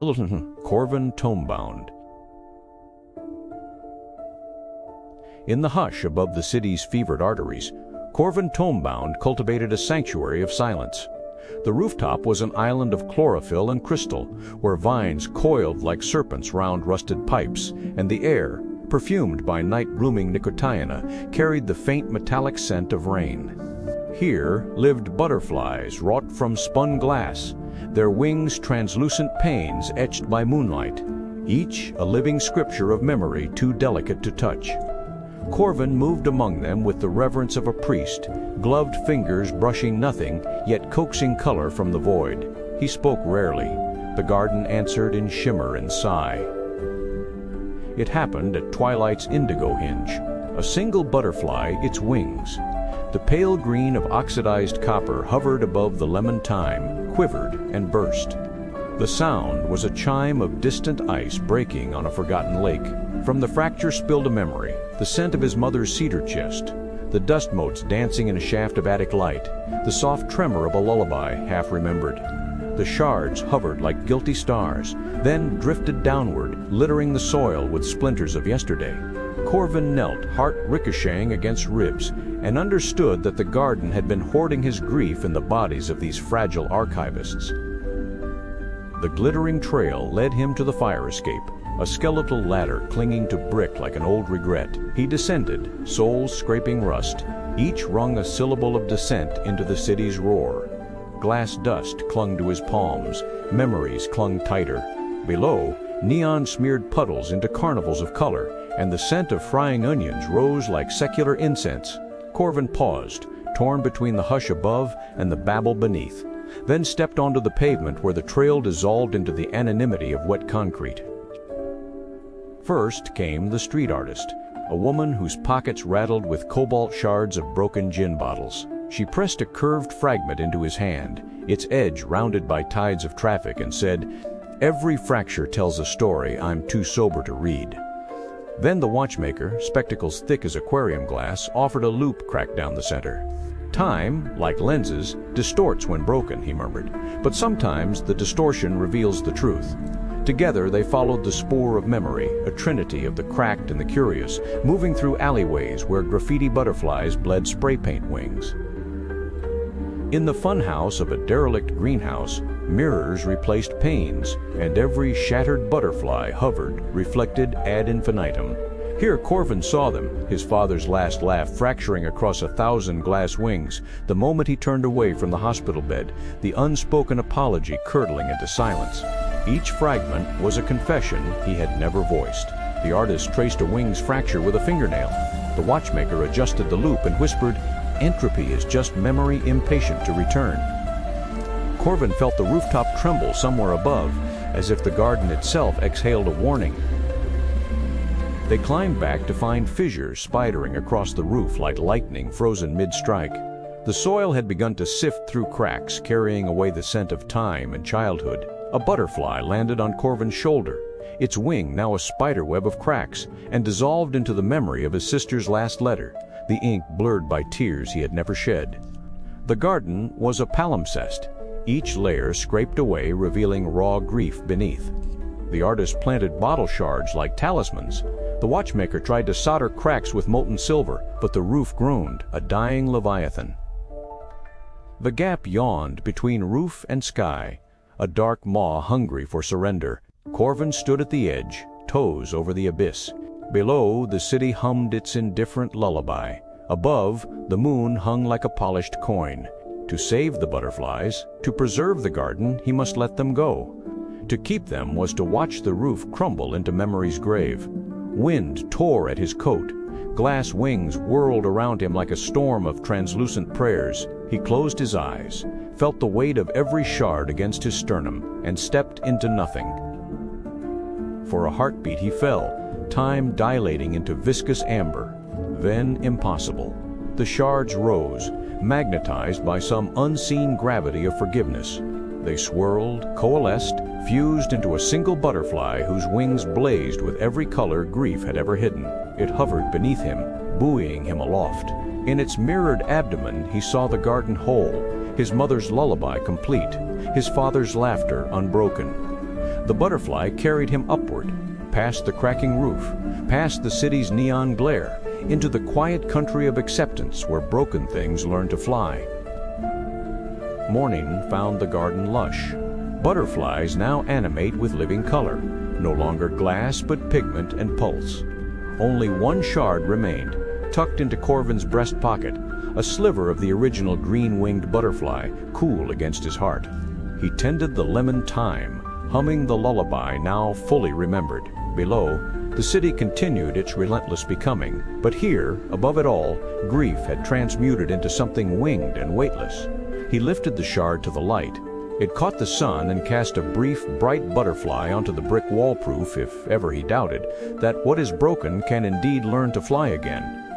Corvin Tomebound. In the hush above the city's fevered arteries, Corvin Tomebound cultivated a sanctuary of silence. The rooftop was an island of chlorophyll and crystal, where vines coiled like serpents round rusted pipes, and the air, perfumed by night-blooming nicotiana, carried the faint metallic scent of rain. Here lived butterflies wrought from spun glass, their wings translucent panes etched by moonlight, each a living scripture of memory too delicate to touch. Corvin moved among them with the reverence of a priest, gloved fingers brushing nothing, yet coaxing color from the void. He spoke rarely. The garden answered in shimmer and sigh. It happened at twilight's indigo hinge. A single butterfly, its wings. The pale green of oxidized copper hovered above the lemon thyme, quivered and burst. The sound was a chime of distant ice breaking on a forgotten lake. From the fracture spilled a memory, the scent of his mother's cedar chest, the dust motes dancing in a shaft of attic light, the soft tremor of a lullaby half remembered. The shards hovered like guilty stars, then drifted downward, littering the soil with splinters of yesterday. Corvin knelt, heart ricocheting against ribs, and understood that the garden had been hoarding his grief in the bodies of these fragile archivists. The glittering trail led him to the fire escape, a skeletal ladder clinging to brick like an old regret. He descended, soles scraping rust. Each rung a syllable of descent into the city's roar. Glass dust clung to his palms, memories clung tighter. Below, neon smeared puddles into carnivals of color, and the scent of frying onions rose like secular incense. Corvin paused, torn between the hush above and the babble beneath, then stepped onto the pavement where the trail dissolved into the anonymity of wet concrete. First came the street artist, a woman whose pockets rattled with cobalt shards of broken gin bottles. She pressed a curved fragment into his hand, its edge rounded by tides of traffic, and said, "Every fracture tells a story I'm too sober to read." Then the watchmaker, spectacles thick as aquarium glass, offered a loop cracked down the center. "Time, like lenses, distorts when broken," he murmured, "but sometimes the distortion reveals the truth." Together they followed the spoor of memory, a trinity of the cracked and the curious, moving through alleyways where graffiti butterflies bled spray paint wings. In the funhouse of a derelict greenhouse, mirrors replaced panes, and every shattered butterfly hovered, reflected ad infinitum. Here Corvin saw them, his father's last laugh fracturing across 1,000 glass wings, the moment he turned away from the hospital bed, the unspoken apology curdling into silence. Each fragment was a confession he had never voiced. The artist traced a wing's fracture with a fingernail. The watchmaker adjusted the loop and whispered, "Entropy is just memory impatient to return." Corvin felt the rooftop tremble somewhere above, as if the garden itself exhaled a warning. They climbed back to find fissures spidering across the roof like lightning frozen mid-strike. The soil had begun to sift through cracks, carrying away the scent of time and childhood. A butterfly landed on Corvin's shoulder, its wing now a spiderweb of cracks, and dissolved into the memory of his sister's last letter, the ink blurred by tears he had never shed. The garden was a palimpsest, each layer scraped away, revealing raw grief beneath. The artist planted bottle shards like talismans. The watchmaker tried to solder cracks with molten silver, but the roof groaned, a dying leviathan. The gap yawned between roof and sky, a dark maw hungry for surrender. Corvin stood at the edge, toes over the abyss. Below, the city hummed its indifferent lullaby. Above, the moon hung like a polished coin. To save the butterflies, to preserve the garden, he must let them go. To keep them was to watch the roof crumble into memory's grave. Wind tore at his coat. Glass wings whirled around him like a storm of translucent prayers. He closed his eyes, felt the weight of every shard against his sternum, and stepped into nothing. For a heartbeat he fell, time dilating into viscous amber. Then impossible. The shards rose, magnetized by some unseen gravity of forgiveness. They swirled, coalesced, fused into a single butterfly whose wings blazed with every color grief had ever hidden. It hovered beneath him, buoying him aloft. In its mirrored abdomen he saw the garden whole, his mother's lullaby complete, his father's laughter unbroken. The butterfly carried him upward, past the cracking roof, past the city's neon glare, into the quiet country of acceptance where broken things learn to fly. Morning found the garden lush. Butterflies now animate with living color, no longer glass but pigment and pulse. Only one shard remained, tucked into Corvin's breast pocket, a sliver of the original green-winged butterfly, cool against his heart. He tended the lemon thyme, humming the lullaby now fully remembered. Below, the city continued its relentless becoming, but here, above it all, grief had transmuted into something winged and weightless. He lifted the shard to the light. It caught the sun and cast a brief, bright butterfly onto the brick wall, proof, if ever he doubted, that what is broken can indeed learn to fly again.